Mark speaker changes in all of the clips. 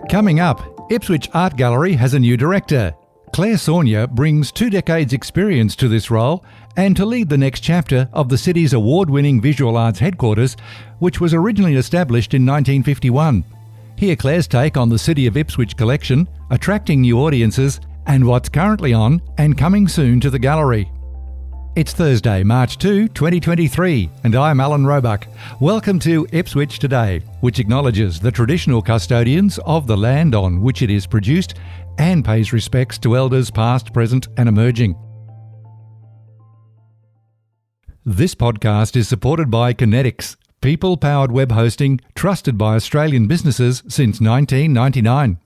Speaker 1: Coming up, Ipswich Art Gallery has a new director. Claire Sourgnes brings 2 decades' experience to this role and to lead the next chapter of the city's award-winning visual arts headquarters, which was originally established in 1951. Hear Claire's take on the City of Ipswich collection, attracting new audiences, and what's currently on and coming soon to the gallery. It's Thursday, March 2, 2023, and I'm Alan Roebuck. Welcome to Ipswich Today, which acknowledges the traditional custodians of the land on which it is produced and pays respects to elders past, present and emerging. This podcast is supported by Kinetics, people-powered web hosting trusted by Australian businesses since 1999.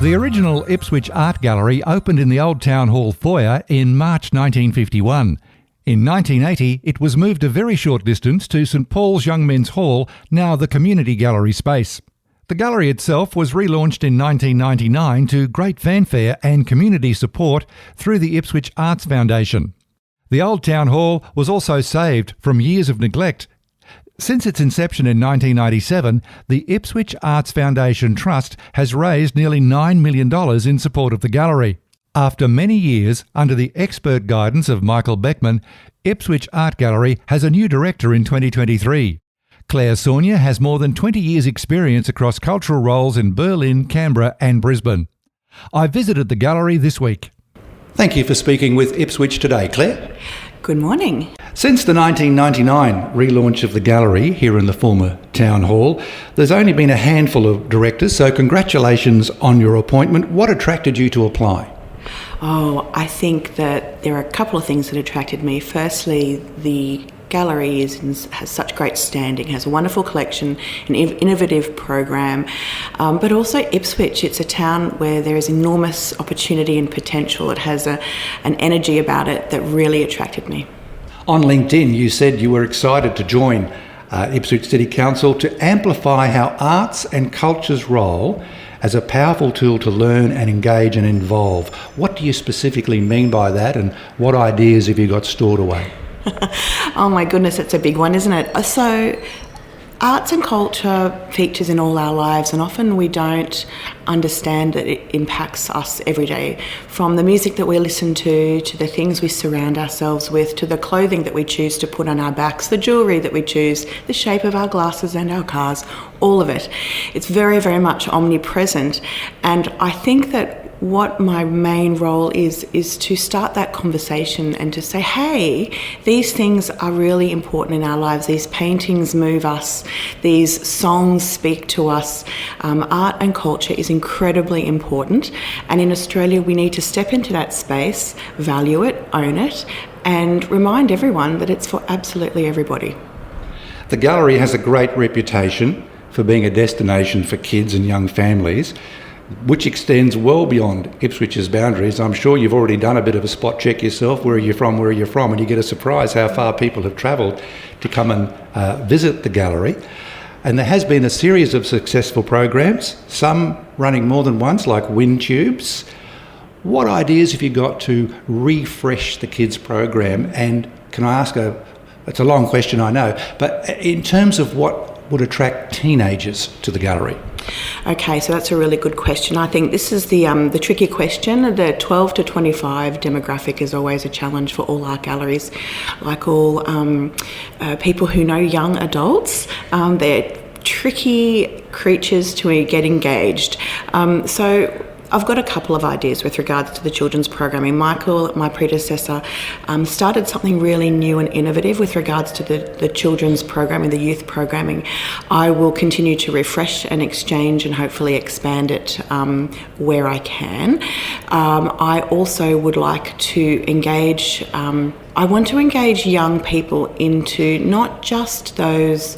Speaker 1: The original Ipswich Art Gallery opened in the Old Town Hall foyer in March 1951. In 1980, it was moved a very short distance to St Paul's Young Men's Hall, now the Community Gallery space. The gallery itself was relaunched in 1999 to great fanfare and community support through the Ipswich Arts Foundation. The Old Town Hall was also saved from years of neglect. Since its inception in 1997, the Ipswich Arts Foundation Trust has raised nearly $9 million in support of the gallery. After many years, under the expert guidance of Michael Beckman, Ipswich Art Gallery has a new director in 2023. Claire Sourgnes has more than 20 years' experience across cultural roles in Berlin, Canberra and Brisbane. I visited the gallery this week. Thank you for speaking with Ipswich Today, Claire.
Speaker 2: Good morning.
Speaker 1: Since the 1999 relaunch of the gallery here in the former Town Hall, there's only been a handful of directors, so congratulations on your appointment. What attracted you to apply?
Speaker 2: Oh, I think that there are a couple of things that attracted me. Firstly, the gallery has such great standing, has a wonderful collection, an innovative program, but also Ipswich, it's a town where there is enormous opportunity and potential. It has an energy about it that really attracted me.
Speaker 1: On LinkedIn, you said you were excited to join Ipswich City Council to amplify how arts and culture's role as a powerful tool to learn and engage and involve. What do you specifically mean by that, and what ideas have you got stored away?
Speaker 2: Oh my goodness, it's a big one, isn't it? So arts and culture features in all our lives, and often we don't understand that it impacts us every day. From the music that we listen to the things we surround ourselves with, to the clothing that we choose to put on our backs, the jewellery that we choose, the shape of our glasses and our cars, all of it. It's very, very much omnipresent, and I think that what my main role is to start that conversation and to say, hey, these things are really important in our lives. These paintings move us. These songs speak to us. Art and culture is incredibly important. And in Australia, we need to step into that space, value it, own it, and remind everyone that it's for absolutely everybody.
Speaker 1: The gallery has a great reputation for being a destination for kids and young families, which extends well beyond Ipswich's boundaries. I'm sure you've already done a bit of a spot check yourself. Where are you from, and you get a surprise how far people have travelled to come and visit the gallery. And there has been a series of successful programs, some running more than once, like Wind Tubes. What ideas have you got to refresh the kids' program? And can I ask it's a long question, I know, but in terms of what would attract teenagers to the gallery?
Speaker 2: Okay, so that's a really good question. I think this is the tricky question. The 12 to 25 demographic is always a challenge for all art galleries. Like all people who know young adults, they're tricky creatures to get engaged. So I've got a couple of ideas with regards to the children's programming. Michael, my predecessor, started something really new and innovative with regards to the children's programming, the youth programming. I will continue to refresh and exchange and hopefully expand it where I can. I also would like to engage, I want to engage young people into not just those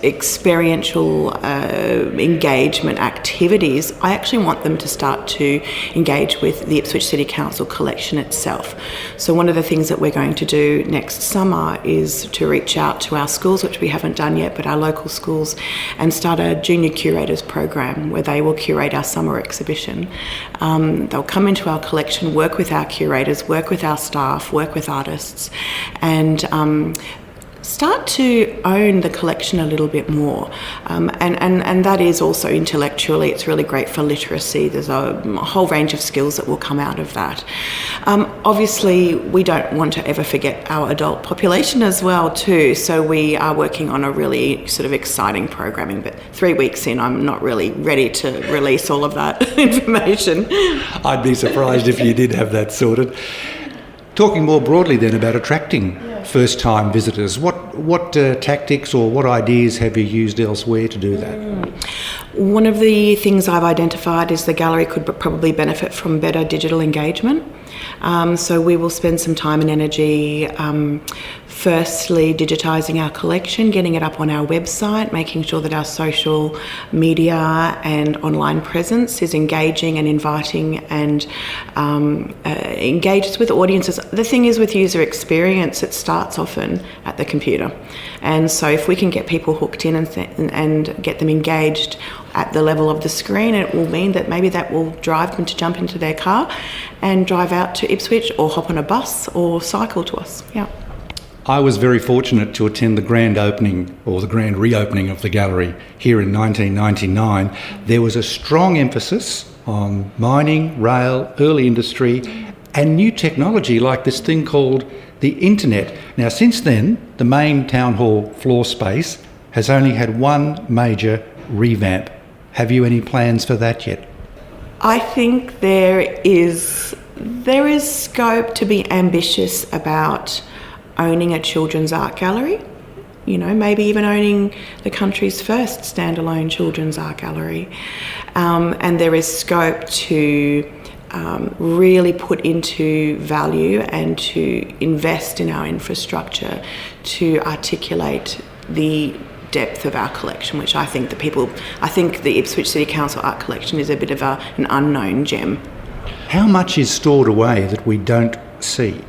Speaker 2: experiential engagement activities. I actually want them to start to engage with the Ipswich City Council collection itself. So one of the things that we're going to do next summer is to reach out to our schools, which we haven't done yet, but our local schools, and start a junior curators program where they will curate our summer exhibition. They'll come into our collection, work with our curators, work with our staff, work with artists, and start to own the collection a little bit more. And that is also intellectually, it's really great for literacy. There's a whole range of skills that will come out of that. Obviously, we don't want to ever forget our adult population as well too. So we are working on a really sort of exciting programming, but 3 weeks in, I'm not really ready to release all of that information.
Speaker 3: I'd be surprised if you did have that sorted. Talking more broadly then about attracting first-time visitors, what tactics or what ideas have you used elsewhere to do that?
Speaker 2: One of the things I've identified is the gallery could probably benefit from better digital engagement. So we will spend some time and energy firstly digitising our collection, getting it up on our website, making sure that our social media and online presence is engaging and inviting and engages with audiences. The thing is with user experience, it starts often at the computer. And so if we can get people hooked in and get them engaged at the level of the screen, it will mean that maybe that will drive them to jump into their car and drive out to Ipswich or hop on a bus or cycle to us. Yeah.
Speaker 3: I was very fortunate to attend the grand opening or the grand reopening of the gallery here in 1999. There was a strong emphasis on mining, rail, early industry and new technology like this thing called the internet. Now since then, the main town hall floor space has only had one major revamp. Have you any plans for that yet?
Speaker 2: I think there is scope to be ambitious about owning a children's art gallery, you know, maybe even owning the country's first standalone children's art gallery. And there is scope to really put into value and to invest in our infrastructure to articulate the depth of our collection, which I think the Ipswich City Council art collection is a bit of an unknown gem.
Speaker 3: How much is stored away that we don't see?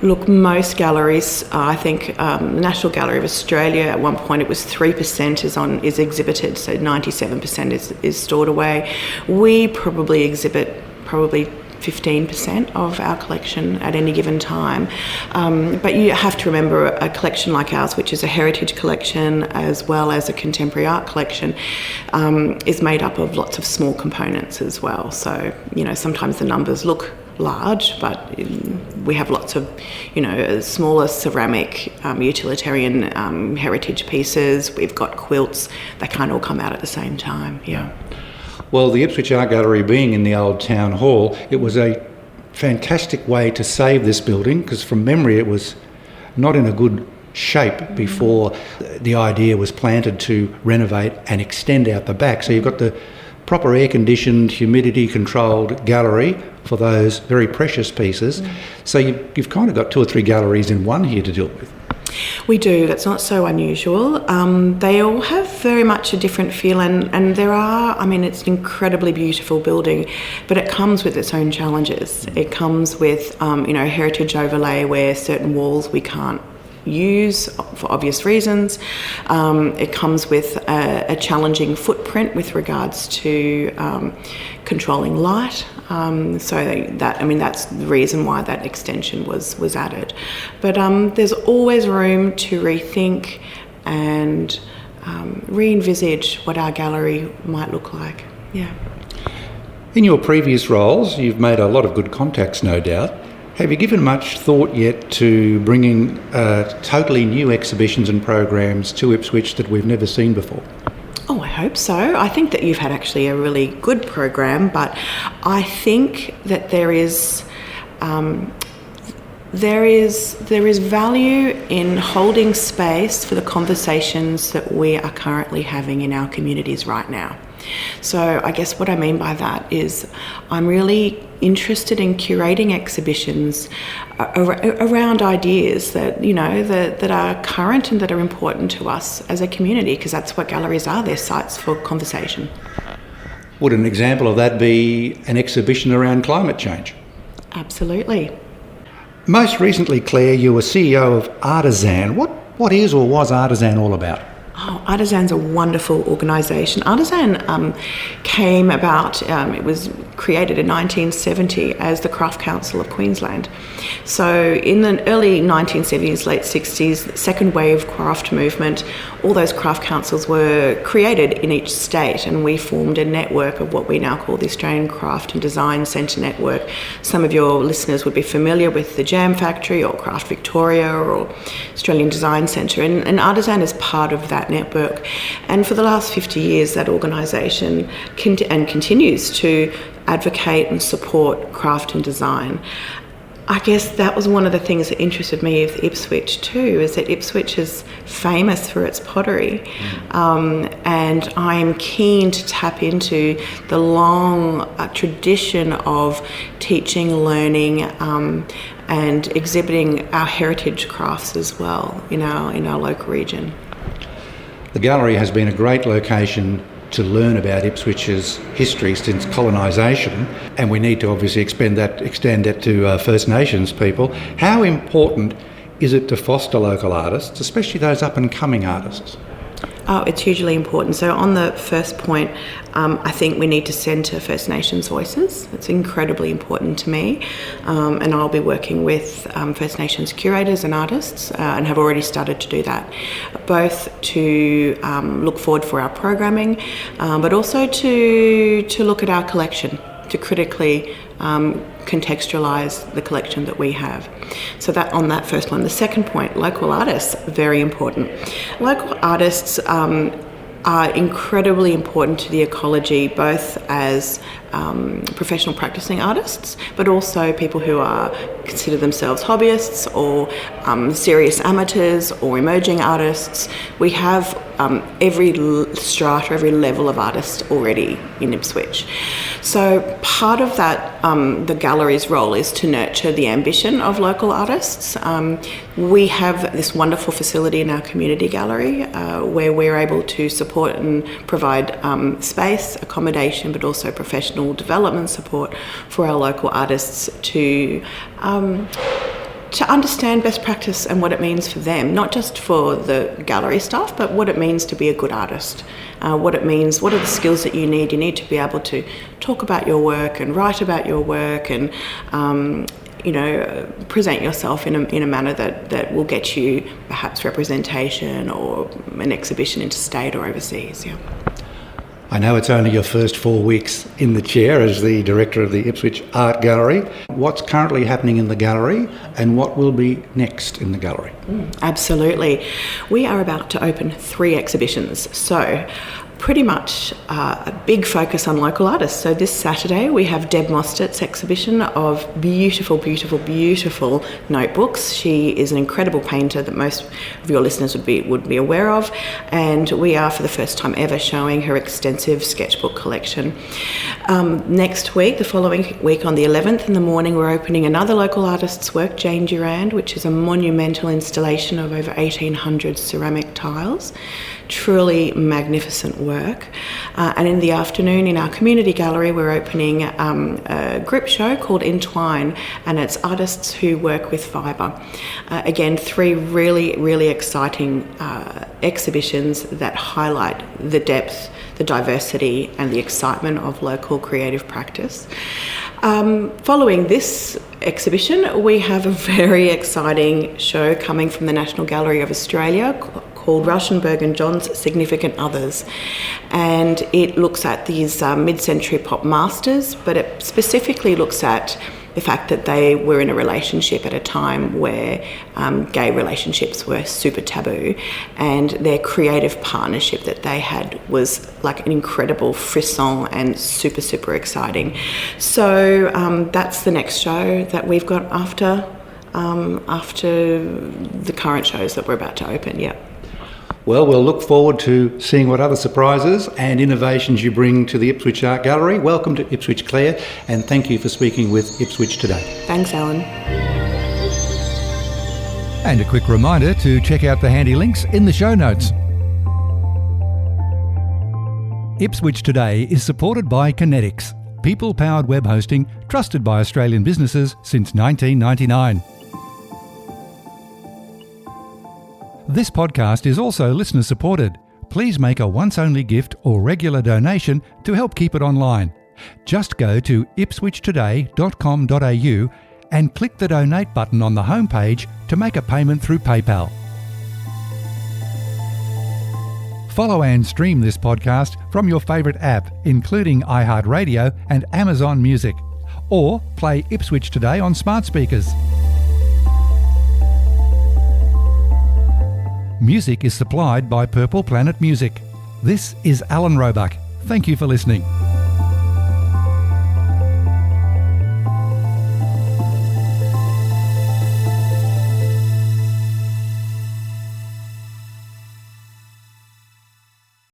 Speaker 2: Look, most galleries, I think the National Gallery of Australia, at one point it was 3% is exhibited, so 97% is stored away. We probably exhibit 15% of our collection at any given time. But you have to remember a collection like ours, which is a heritage collection as well as a contemporary art collection, is made up of lots of small components as well. So, you know, sometimes the numbers look large, but we have lots of, you know, smaller ceramic, utilitarian heritage pieces. We've got quilts. They can't all come out at the same time. Yeah.
Speaker 3: Well, the Ipswich Art Gallery being in the old town hall, it was a fantastic way to save this building because from memory it was not in a good shape before the idea was planted to renovate and extend out the back. So you've got the proper air-conditioned, humidity-controlled gallery for those very precious pieces. So you've kind of got 2 or 3 galleries in one here to deal with.
Speaker 2: We do. That's not so unusual. They all have very much a different feel, and there are, I mean, it's an incredibly beautiful building, but it comes with its own challenges. It comes with, heritage overlay where certain walls we can't use for obvious reasons. It comes with a challenging footprint with regards to controlling light. So that's the reason why that extension was added. But there's always room to rethink and re-envisage what our gallery might look like. Yeah.
Speaker 3: In your previous roles, you've made a lot of good contacts, no doubt. Have you given much thought yet to bringing totally new exhibitions and programs to Ipswich that we've never seen before?
Speaker 2: Oh, I hope so. I think that you've had actually a really good program, but I think that there is value in holding space for the conversations that we are currently having in our communities right now. So I guess what I mean by that is I'm really interested in curating exhibitions around ideas that, you know, that are current and that are important to us as a community, because that's what galleries are. They're sites for conversation.
Speaker 3: Would an example of that be an exhibition around climate change?
Speaker 2: Absolutely.
Speaker 3: Most recently, Claire, you were CEO of Artisan. What is or was Artisan all about?
Speaker 2: Oh, Artisan's a wonderful organisation. Artisan came about, it was created in 1970 as the Craft Council of Queensland. So in the early 1970s, late 60s, the second wave craft movement, all those craft councils were created in each state, and we formed a network of what we now call the Australian Craft and Design Centre Network. Some of your listeners would be familiar with the Jam Factory or Craft Victoria or Australian Design Centre, and Artisan is part of that network. And for the last 50 years, that organisation continues to advocate and support craft and design. I guess that was one of the things that interested me with Ipswich too, is that Ipswich is famous for its pottery. And I am keen to tap into the long tradition of teaching, learning, and exhibiting our heritage crafts as well in our local region.
Speaker 3: The gallery has been a great location to learn about Ipswich's history since colonisation, and we need to obviously extend that to First Nations people. How important is it to foster local artists, especially those up-and-coming artists?
Speaker 2: Oh, it's hugely important. So on the first point, I think we need to centre First Nations voices. It's incredibly important to me, and I'll be working with First Nations curators and artists, and have already started to do that, both to look forward for our programming, but also to look at our collection, to critically contextualise the collection that we have. So that on that first one. The second point, local artists, very important. Local artists are incredibly important to the ecology, both as professional practicing artists, but also people who consider themselves hobbyists or serious amateurs or emerging artists. We have every strata, every level of artists already in Ipswich. So part of that, the gallery's role is to nurture the ambition of local artists. We have this wonderful facility in our community gallery where we're able to support and provide space, accommodation, but also professional development support for our local artists to understand best practice and what it means for them, not just for the gallery staff, but what it means to be a good artist. What it means, what are the skills that you need? You need to be able to talk about your work and write about your work and present yourself in a manner that will get you perhaps representation or an exhibition interstate or overseas. Yeah.
Speaker 3: I know it's only your first 4 weeks in the chair as the director of the Ipswich Art Gallery. What's currently happening in the gallery and what will be next in the gallery?
Speaker 2: Absolutely. We are about to open 3 exhibitions. So pretty much a big focus on local artists. So this Saturday we have Deb Mostert's exhibition of beautiful, beautiful, beautiful notebooks. She is an incredible painter that most of your listeners would be aware of, and we are for the first time ever showing her extensive sketchbook collection. Next week, the following week on the 11th in the morning, we're opening another local artist's work, Jane Durand, which is a monumental installation of over 1,800 ceramic tiles. Truly magnificent work. And in the afternoon in our community gallery we're opening a group show called Entwine, and it's artists who work with fibre. Again, 3 really, really exciting exhibitions that highlight the depth, the diversity and the excitement of local creative practice. Following this exhibition, we have a very exciting show coming from the National Gallery of Australia called Rauschenberg and John's Significant Others, and it looks at these mid-century pop masters, but it specifically looks at the fact that they were in a relationship at a time where gay relationships were super taboo, and their creative partnership that they had was like an incredible frisson and super, super exciting. So that's the next show that we've got after the current shows that we're about to open. Yeah.
Speaker 3: Well, we'll look forward to seeing what other surprises and innovations you bring to the Ipswich Art Gallery. Welcome to Ipswich, Claire, and thank you for speaking with Ipswich Today.
Speaker 2: Thanks, Alan.
Speaker 1: And a quick reminder to check out the handy links in the show notes. Ipswich Today is supported by Kinetics, people-powered web hosting trusted by Australian businesses since 1999. This podcast is also listener supported. Please make a once-only gift or regular donation to help keep it online. Just go to ipswichtoday.com.au and click the donate button on the homepage to make a payment through PayPal. Follow and stream this podcast from your favourite app, including iHeartRadio and Amazon Music. Or play Ipswich Today on smart speakers. Music is supplied by Purple Planet Music. This is Alan Roebuck. Thank you for listening.